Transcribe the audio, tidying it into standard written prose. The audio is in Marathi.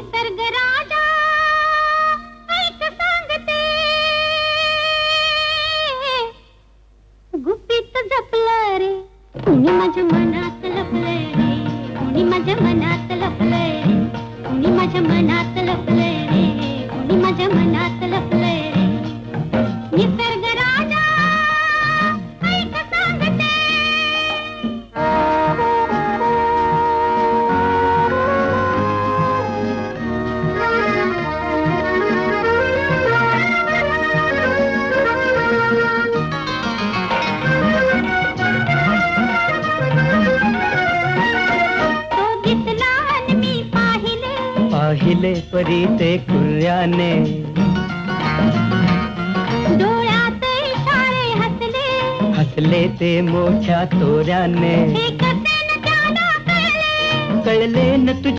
निसर्ग राजा ऐक सांगते, गुपित जपलं रे कुणी माझ्या मनात लपलंय रे, कुणी माझ्या मनात लपलंय रे, कुणी माझ्या मनात लपलंय रे, कुणी माझ्या मनात लपलंय रे, निसर्ग राजा ऐक सांगते. पाहिले परी ते कुर्याने, डोळ्यात इशारे हसले, हसले ते मोठ्या तोऱ्याने, हे कसे न त्याला कळले, कळले न तुझ्या